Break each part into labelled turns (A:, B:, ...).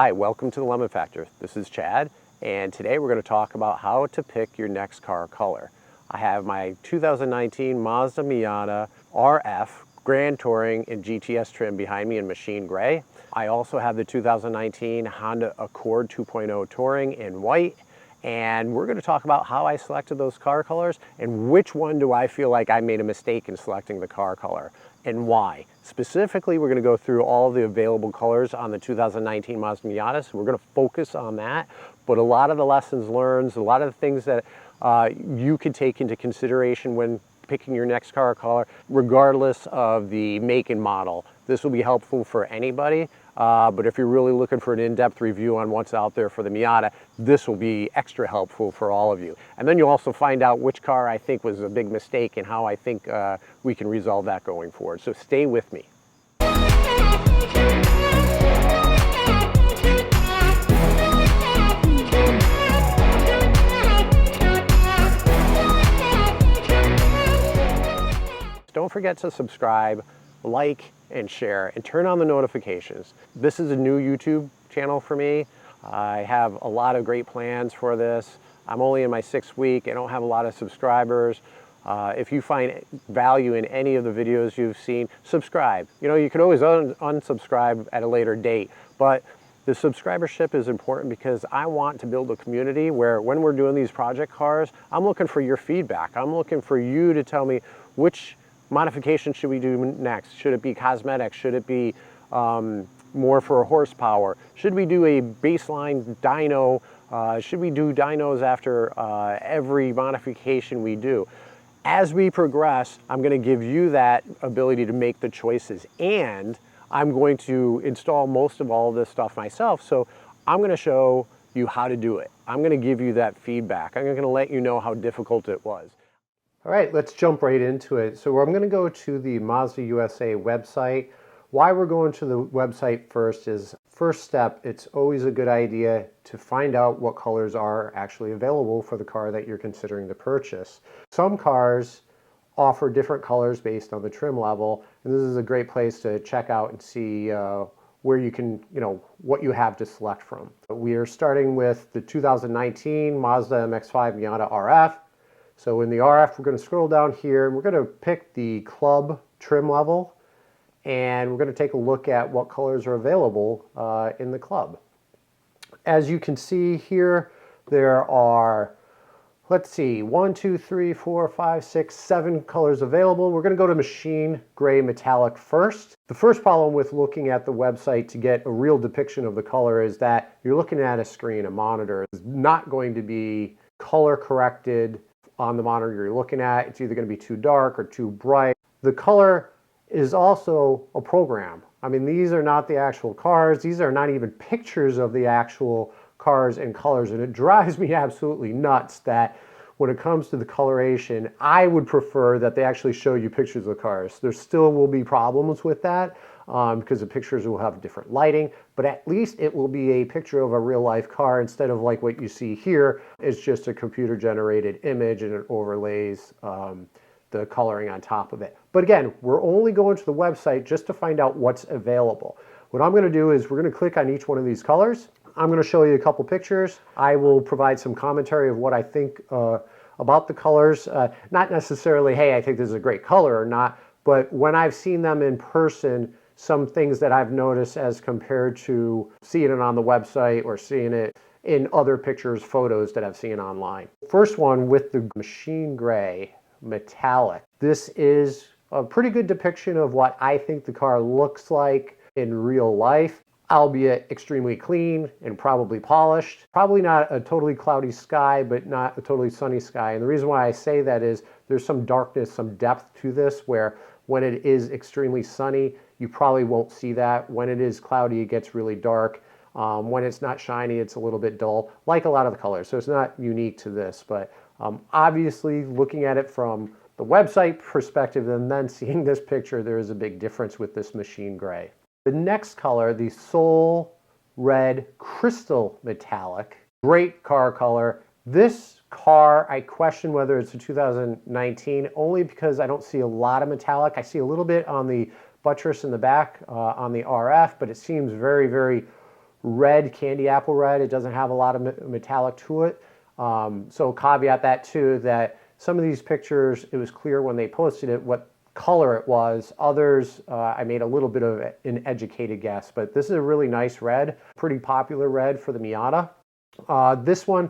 A: Hi, welcome to the Lemon Factor. This is Chad, and today we're going to talk about how to pick your next car color. I have my 2019 Mazda Miata RF Grand Touring in GTS trim behind me in machine gray. I also have the 2019 Honda Accord 2.0 Touring in white, and we're going to talk about how I selected those car colors and which one do I feel like I made a mistake in selecting the car color and why. Specifically, we're going to go through all of the available colors on the 2019 Mazda Miata, so we're going to focus on that, but a lot of the lessons learned, a lot of the things that you could take into consideration when picking your next car color, regardless of the make and model. This will be helpful for anybody, but if you're really looking for an in-depth review on what's out there for the Miata, this will be extra helpful for all of you. And then you'll also find out which car I think was a big mistake and how I think we can resolve that going forward. So stay with me. Don't forget to subscribe, like, and share, and turn on the notifications. This is a new YouTube channel for me. I have a lot of great plans for this. I'm only in my 6th week. I don't have a lot of subscribers. If you find value in any of the videos you've seen, subscribe. You know, you can always unsubscribe at a later date, but the subscribership is important because I want to build a community where when we're doing these project cars, I'm looking for your feedback. I'm looking for you to tell me which modification should we do next? Should it be cosmetic? Should it be more for horsepower? Should we do a baseline dyno? Should we do dynos after every modification we do? As we progress, I'm going to give you that ability to make the choices, and I'm going to install most of all of this stuff myself, so I'm going to show you how to do it. I'm going to give you that feedback. I'm going to let you know how difficult it was. All right, let's jump right into it. So I'm going to go to the Mazda USA website. Why we're going to the website first is, first step, it's always a good idea to find out what colors are actually available for the car that you're considering to purchase. Some cars offer different colors based on the trim level, and this is a great place to check out and see where you can, what you have to select from. We are starting with the 2019 Mazda MX-5 Miata RF. So in the RF, we're going to scroll down here and we're going to pick the club trim level, and we're going to take a look at what colors are available in the club. As you can see here, there are, let's see, 1, 2, 3, 4, 5, 6, 7 colors available. We're going to go to machine gray metallic first. The first problem with looking at the website to get a real depiction of the color is that you're looking at a screen, a monitor. It's not going to be color corrected on the monitor you're looking at. It's either going to be too dark or too bright. The color is also a program. I mean, these are not the actual cars. These are not even pictures of the actual cars and colors, and it drives me absolutely nuts that when it comes to the coloration, I would prefer that they actually show you pictures of the cars. There still will be problems with that because the pictures will have different lighting, but at least it will be a picture of a real life car instead of like what you see here. It's just a computer generated image and it overlays the coloring on top of it. But again, we're only going to the website just to find out what's available. What I'm going to do is we're going to click on each one of these colors. I'm going to show you a couple pictures. I will provide some commentary of what I think about the colors. Not necessarily, hey, I think this is a great color or not, but when I've seen them in person, some things that I've noticed as compared to seeing it on the website or seeing it in other pictures, photos that I've seen online. First one with the machine gray metallic. This is a pretty good depiction of what I think the car looks like in real life, albeit extremely clean and probably polished. Probably not a totally cloudy sky, but not a totally sunny sky. And the reason why I say that is there's some darkness, some depth to this, where when it is extremely sunny, you probably won't see that. When it is cloudy, it gets really dark. When it's not shiny, it's a little bit dull, like a lot of the colors. So it's not unique to this, but obviously looking at it from the website perspective and then seeing this picture, there is a big difference with this machine gray. The next color, the Soul Red Crystal Metallic, great car color. This car, I question whether it's a 2019 only because I don't see a lot of metallic. I see a little bit on the buttress in the back on the RF, but it seems very, very red, candy apple red. It doesn't have a lot of metallic to it. So caveat that too, that some of these pictures, it was clear when they posted it what color it was. Others, I made a little bit of an educated guess, but this is a really nice red, pretty popular red for the Miata. This one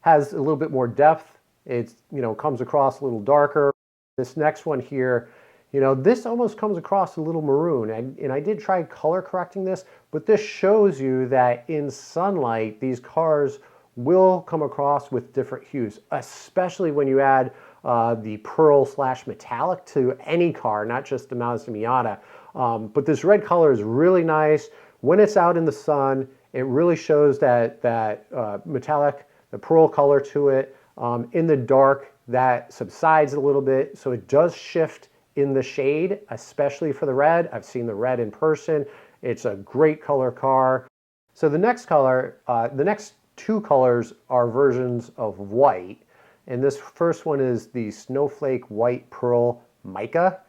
A: has a little bit more depth. It's, comes across a little darker. This next one here, this almost comes across a little maroon. And I did try color correcting this, but this shows you that in sunlight, these cars will come across with different hues, especially when you add the pearl/metallic to any car, not just the Mazda Miata. But this red color is really nice. When it's out in the sun, it really shows that metallic, the pearl color to it. In the dark, that subsides a little bit, so it does shift in the shade, especially for the red. I've seen the red in person. It's a great color car. So the next color, the next two colors are versions of white. And this first one is the Snowflake White Pearl Mica.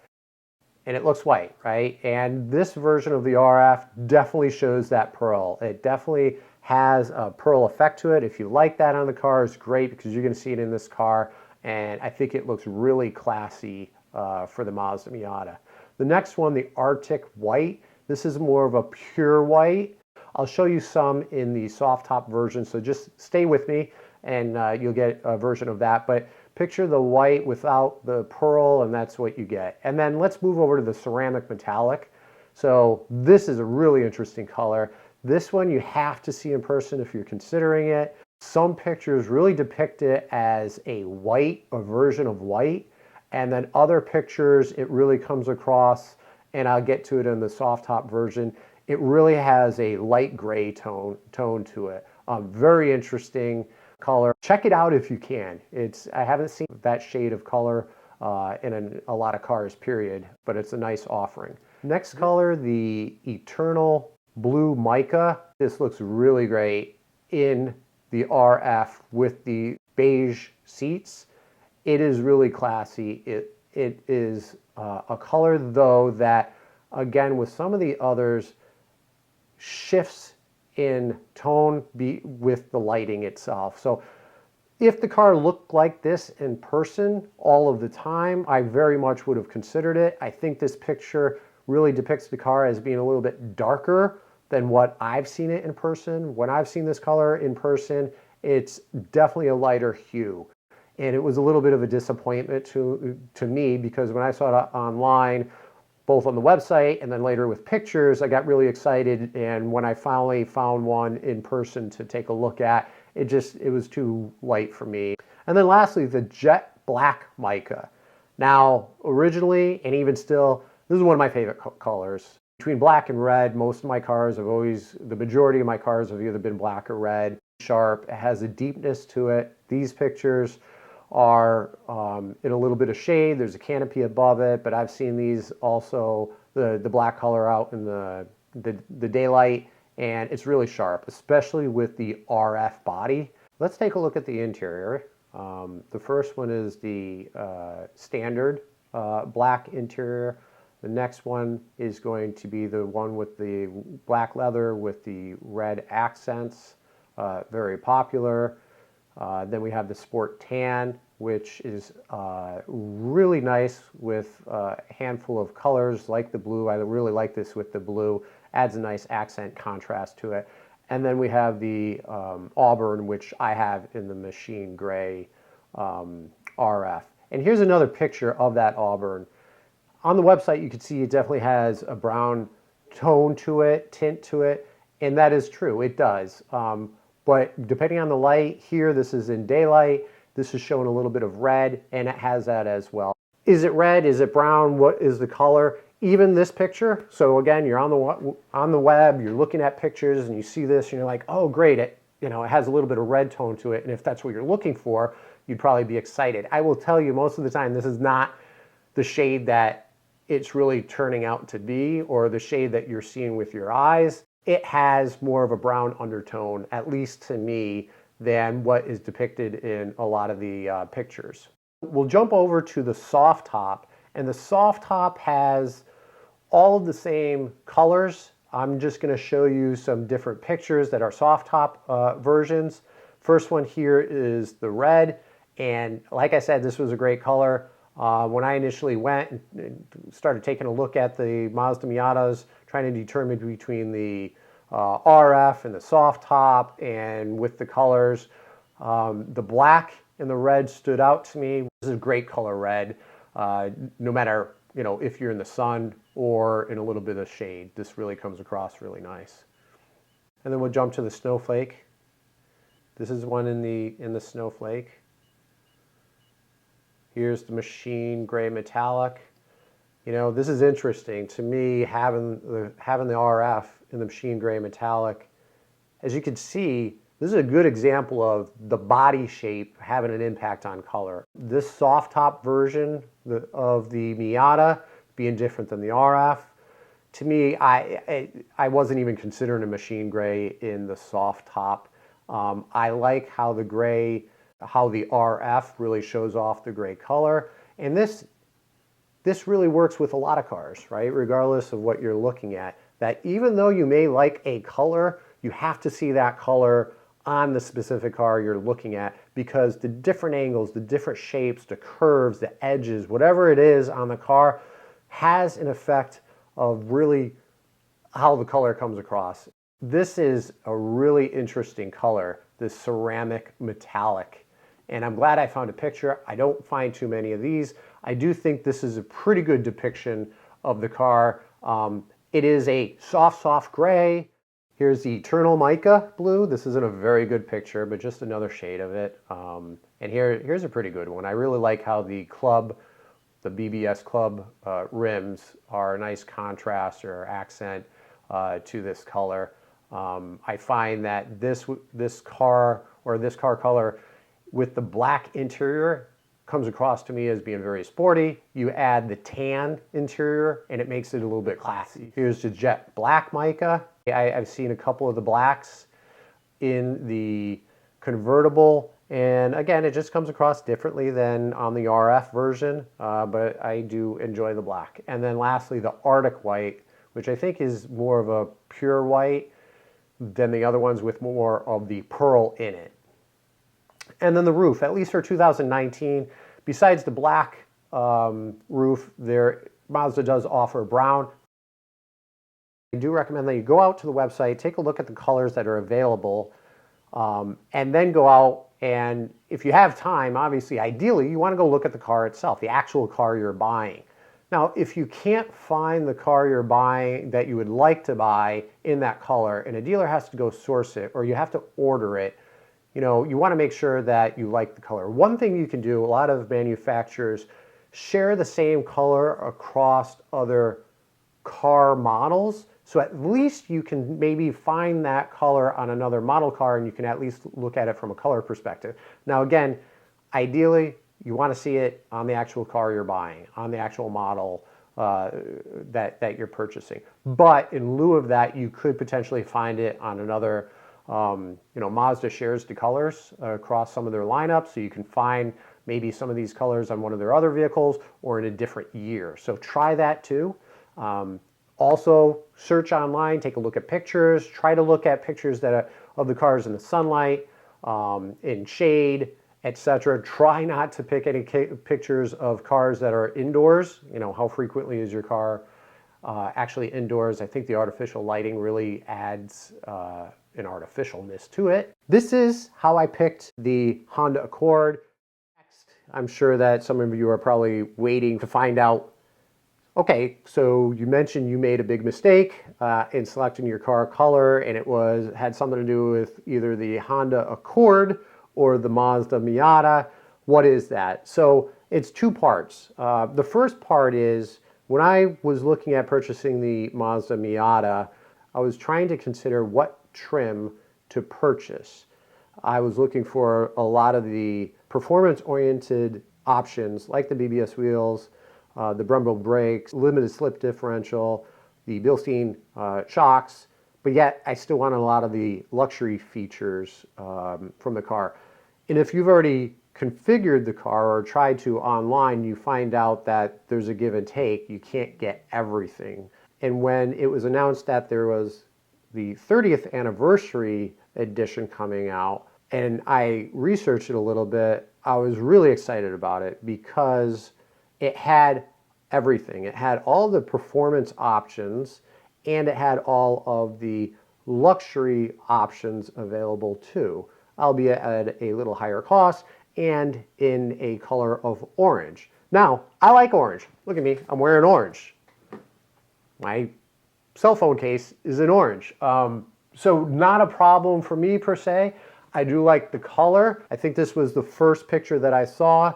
A: And it looks white, right? And this version of the RF definitely shows that pearl. It definitely has a pearl effect to it. If you like that on the car, it's great because you're going to see it in this car. And I think it looks really classy for the Mazda Miata. The next one, the Arctic White. This is more of a pure white. I'll show you some in the soft top version, so just stay with me and you'll get a version of that. But picture the white without the pearl, and that's what you get. And then let's move over to the ceramic metallic. So this is a really interesting color. This one you have to see in person if you're considering it. Some pictures really depict it as a white, a version of white, and then other pictures it really comes across, and I'll get to it in the soft top version. It really has a light gray tone to it. Very interesting color. Check it out if you can. I haven't seen that shade of color in a lot of cars, period, but it's a nice offering. Next color, the Eternal Blue Mica. This looks really great in the RF with the beige seats. It is really classy. It is a color, though, that, again, with some of the others, shifts in tone with the lighting itself. So if the car looked like this in person all of the time, I very much would have considered it. I think this picture really depicts the car as being a little bit darker than what I've seen it in person. When I've seen this color in person, it's definitely a lighter hue. And it was a little bit of a disappointment to me, because when I saw it online, both on the website and then later with pictures, I got really excited. And when I finally found one in person to take a look at, it was too light for me. And then lastly, the Jet Black Mica. Now, originally, and even still, this is one of my favorite colors. Between black and red, most of my cars the majority of my cars have either been black or red. Sharp, it has a deepness to it. These pictures are in a little bit of shade. There's a canopy above it, but I've seen these also, the black color out in the daylight, and it's really sharp, especially with the RF body. Let's take a look at the interior. The first one is the standard black interior. The next one is going to be the one with the black leather with the red accents, very popular. Then we have the Sport Tan, which is really nice with a handful of colors like the blue. I really like this with the blue. Adds a nice accent contrast to it. And then we have the Auburn, which I have in the machine gray RF. And here's another picture of that Auburn. On the website, you can see it definitely has a brown tone to it, tint to it, and that is true, it does. But depending on the light, here this is in daylight, this is showing a little bit of red, and it has that as well. Is it red? Is it brown? What is the color? Even this picture, so again, you're on the web, you're looking at pictures, and you see this, and you're like, oh great, it has a little bit of red tone to it, and if that's what you're looking for, you'd probably be excited. I will tell you, most of the time, this is not the shade that it's really turning out to be, or the shade that you're seeing with your eyes. It has more of a brown undertone, at least to me, than what is depicted in a lot of the pictures. We'll jump over to the soft top, and the soft top has all of the same colors I'm just going to show you some different pictures that are soft top versions. First one here is the red, and like I said, this was a great color. When I initially went and started taking a look at the Mazda Miatas, trying to determine between the RF and the soft top and with the colors, the black and the red stood out to me. This is a great color red, no matter if you're in the sun or in a little bit of shade. This really comes across really nice. And then we'll jump to the snowflake. This is one in the snowflake. Here's the machine gray metallic. This is interesting to me, having the RF in the machine gray metallic. As you can see, this is a good example of the body shape having an impact on color. This soft top version of the Miata being different than the RF, to me, I wasn't even considering a machine gray in the soft top. I like how the RF really shows off the gray color, and this really works with a lot of cars, right? Regardless of what you're looking at, that even though you may like a color, you have to see that color on the specific car you're looking at, because the different angles, the different shapes, the curves, the edges, whatever it is on the car has an effect of really how the color comes across. This is a really interesting color, this ceramic metallic, and I'm glad I found a picture. I don't find too many of these. I do think this is a pretty good depiction of the car. It is a soft gray. Here's the Eternal Mica blue. This isn't a very good picture, but just another shade of it. And here's a pretty good one. I really like how the BBS Club rims are a nice contrast or accent to this color. I find that this car color with the black interior comes across to me as being very sporty. You add the tan interior and it makes it a little bit classy. Here's the jet black mica. I've seen a couple of the blacks in the convertible, and again, it just comes across differently than on the RF version, but I do enjoy the black. And then lastly, the Arctic white, which I think is more of a pure white than the other ones with more of the pearl in it. And then the roof, at least for 2019, besides the black roof, Mazda does offer brown. I do recommend that you go out to the website, take a look at the colors that are available, and then go out, and if you have time, obviously, ideally, you want to go look at the car itself, the actual car you're buying. Now, if you can't find the car you're buying that you would like to buy in that color, and a dealer has to go source it, or you have to order it, you want to make sure that you like the color. One thing you can do, a lot of manufacturers share the same color across other car models, so at least you can maybe find that color on another model car and you can at least look at it from a color perspective. Now again, ideally, you want to see it on the actual car you're buying, on the actual model that you're purchasing. But in lieu of that, you could potentially find it on another, Mazda shares the colors across some of their lineups, so you can find maybe some of these colors on one of their other vehicles or in a different year. So try that too. Also, search online, take a look at pictures, try to look at pictures of the cars in the sunlight, in shade, etc. Try not to pick any pictures of cars that are indoors. How frequently is your car actually indoors? I think the artificial lighting really adds an artificialness to it. This is how I picked the Honda Accord. I'm sure that some of you are probably waiting to find out, okay, so you mentioned you made a big mistake in selecting your car color, and it had something to do with either the Honda Accord or the Mazda Miata. What is that? So it's two parts. The first part is, when I was looking at purchasing the Mazda Miata, I was trying to consider what trim to purchase. I was looking for a lot of the performance-oriented options like the BBS wheels, the Brembo brakes, limited slip differential, the Bilstein shocks, but yet I still wanted a lot of the luxury features from the car. And if you've already configured the car or tried to online, you find out that there's a give and take. You can't get everything. And when it was announced that there was the 30th anniversary edition coming out, and I researched it a little bit, I was really excited about it because it had everything. It had all the performance options and it had all of the luxury options available too, albeit at a little higher cost and in a color of orange. Now, I like orange. Look at me, I'm wearing orange. My cell phone case is in orange. So not a problem for me per se. I do like the color. I think this was the first picture that I saw,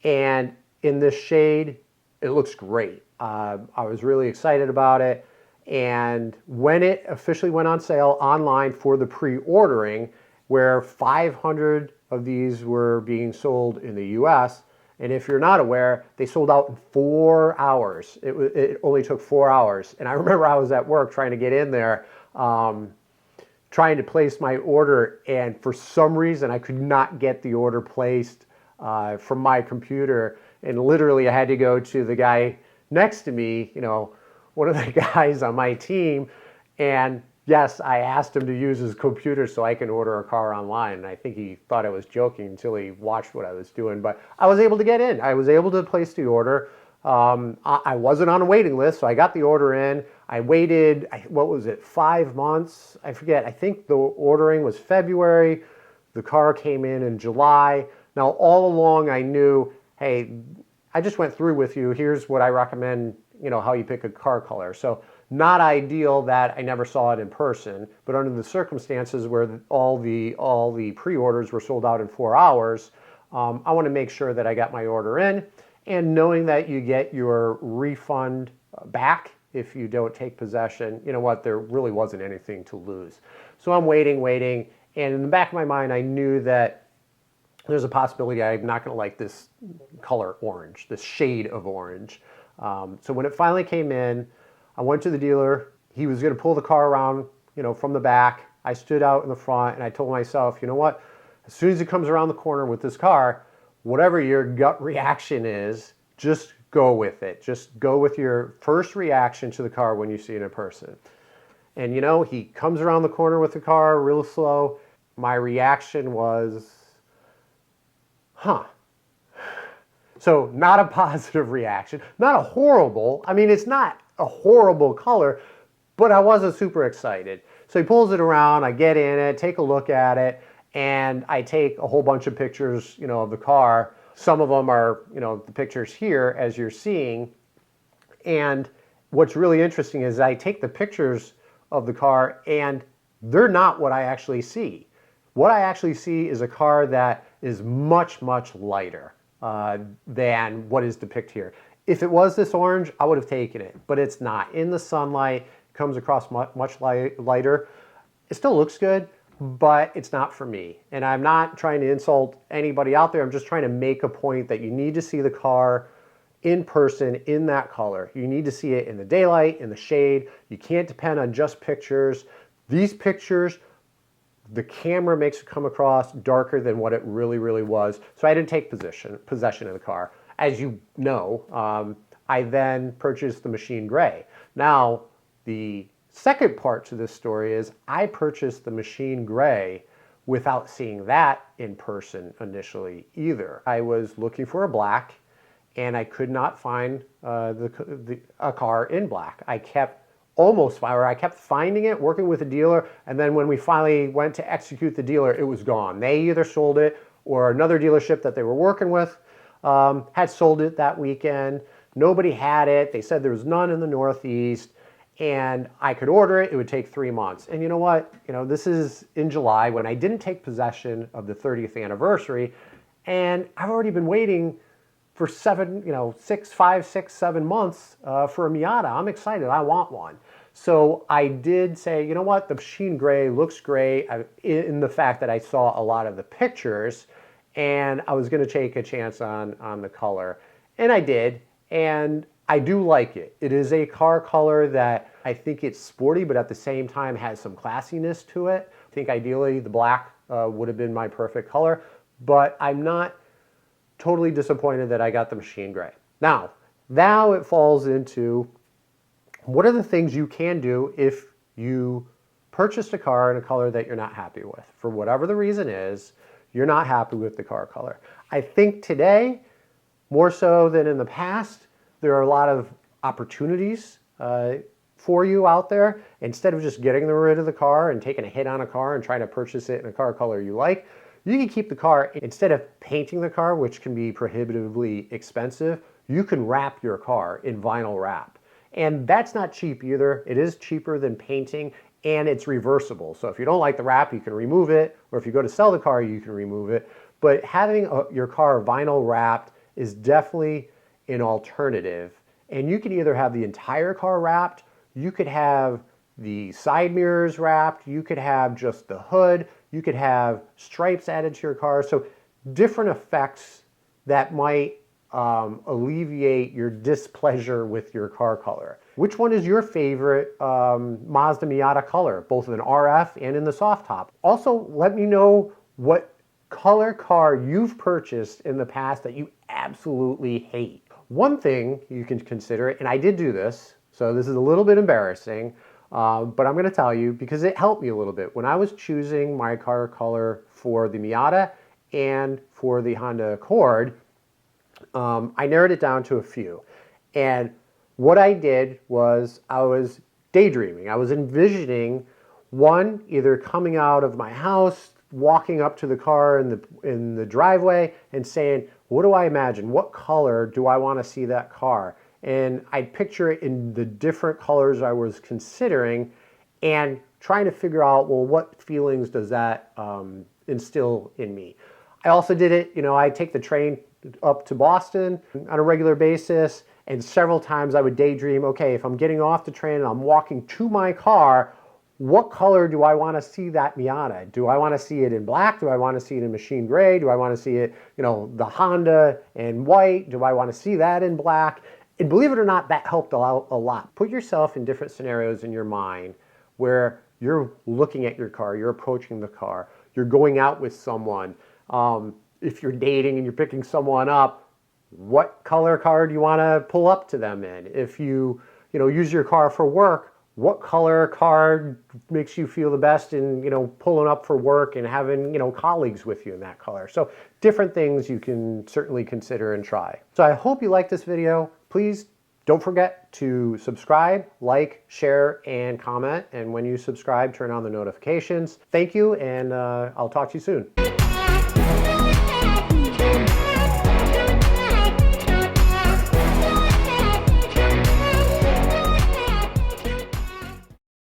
A: and in this shade, it looks great. I was really excited about it, and when it officially went on sale online for the pre-ordering, where 500 of these were being sold in the US, and if you're not aware, they sold out in 4 hours. It only took 4 hours. And I remember I was at work trying to get in there, trying to place my order, and for some reason I could not get the order placed from my computer. And literally I had to go to the guy next to me, you know, one of the guys on my team, and yes, I asked him to use his computer so I can order a car online. And I think he thought I was joking until he watched what I was doing. But I was able to get in. I was able to place the order. I wasn't on a waiting list, so I got the order in. I waited, what was it, 5 months? I forget. I think the ordering was February. The car came in July. Now, all along I knew, hey, I just went through with you. Here's what I recommend, you know, how you pick a car color. So not ideal that I never saw it in person, but under the circumstances where all the pre-orders were sold out in 4 hours, I want to make sure that I got my order in, and knowing that you get your refund back if you don't take possession, you know what, there really wasn't anything to lose. So I'm waiting, and in the back of my mind, I knew that there's a possibility I'm not going to like this color orange, this shade of orange. So when it finally came in, I went to the dealer. He was going to pull the car around, you know, from the back. I stood out in the front, and I told myself, you know what? As soon as he comes around the corner with this car, whatever your gut reaction is, just go with it. Just go with your first reaction to the car when you see it in person. And you know, he comes around the corner with the car real slow. My reaction was, huh. So not a positive reaction, not a horrible. I mean, it's not a horrible color, but I wasn't super excited. So he pulls it around, I get in it, take a look at it, and I take a whole bunch of pictures, you know, of the car. Some of them are, you know, the pictures here as you're seeing. And what's really interesting is I take the pictures of the car and they're not what I actually see. What I actually see is a car that is much, much lighter than what is depicted here. If it was this orange, I would have taken it, but it's not. In the sunlight, it comes across much lighter. It still looks good, but it's not for me. And I'm not trying to insult anybody out there. I'm just trying to make a point that you need to see the car in person in that color. You need to see it in the daylight, in the shade. You can't depend on just pictures. These pictures, the camera makes it come across darker than what it really, really was. So I didn't take possession of the car. As you know, I then purchased the machine gray. Now, the second part to this story is I purchased the machine gray without seeing that in person initially either. I was looking for a black, and I could not find a car in black. I kept finding it, working with a dealer, and then when we finally went to execute the dealer, it was gone. They either sold it or another dealership that they were working with had sold it that weekend. Nobody had it. They said there was none in the Northeast, and I could order it. It would take 3 months. And you know what? You know, this is in July when I didn't take possession of the 30th anniversary, and I've already been waiting for 7 months for a Miata. I'm excited. I want one. So I did say, you know what? The machine gray looks great in the fact that I saw a lot of the pictures, and I was going to take a chance on the color. And I did, and I do like it. It is a car color that I think it's sporty, but at the same time has some classiness to it. I think ideally the black would have been my perfect color, but I'm not totally disappointed that I got the machine gray. Now it falls into What are the things you can do if you purchased a car in a color that you're not happy with? For whatever the reason is, you're not happy with the car color. I think today, more so than in the past, there are a lot of opportunities for you out there. Instead of just getting rid of the car and taking a hit on a car and trying to purchase it in a car color you like, you can keep the car. Instead of painting the car, which can be prohibitively expensive, you can wrap your car in vinyl wrap. And that's not cheap either. It is cheaper than painting, and it's reversible. So if you don't like the wrap, you can remove it, or if you go to sell the car, you can remove it. But having your car vinyl wrapped is definitely an alternative. And you can either have the entire car wrapped, you could have the side mirrors wrapped, you could have just the hood, you could have stripes added to your car. So different effects that might alleviate your displeasure with your car color. Which one is your favorite Mazda Miata color, both in RF and in the soft top? Also, let me know what color car you've purchased in the past that you absolutely hate. One thing you can consider, and I did do this, so this is a little bit embarrassing, but I'm going to tell you because it helped me a little bit. When I was choosing my car color for the Miata and for the Honda Accord, I narrowed it down to a few. And what I did was I was daydreaming. I was envisioning one either coming out of my house, walking up to the car in the driveway and saying, what do I imagine? What color do I want to see that car? And I'd picture it in the different colors I was considering and trying to figure out, well, what feelings does that instill in me? I also did it, I take the train up to Boston on a regular basis, and several times I would daydream, okay, if I'm getting off the train and I'm walking to my car, what color do I want to see that Miata? Do I want to see it in black? Do I want to see it in machine gray? Do I want to see it, the Honda in white? Do I want to see that in black? And believe it or not, that helped out a lot. Put yourself in different scenarios in your mind where you're looking at your car, you're approaching the car, you're going out with someone. If you're dating and you're picking someone up, what color car do you want to pull up to them in? If you, use your car for work, what color car makes you feel the best in, pulling up for work and having, colleagues with you in that color? So different things you can certainly consider and try. So I hope you liked this video. Please don't forget to subscribe, like, share, and comment. And when you subscribe, turn on the notifications. Thank you, and I'll talk to you soon.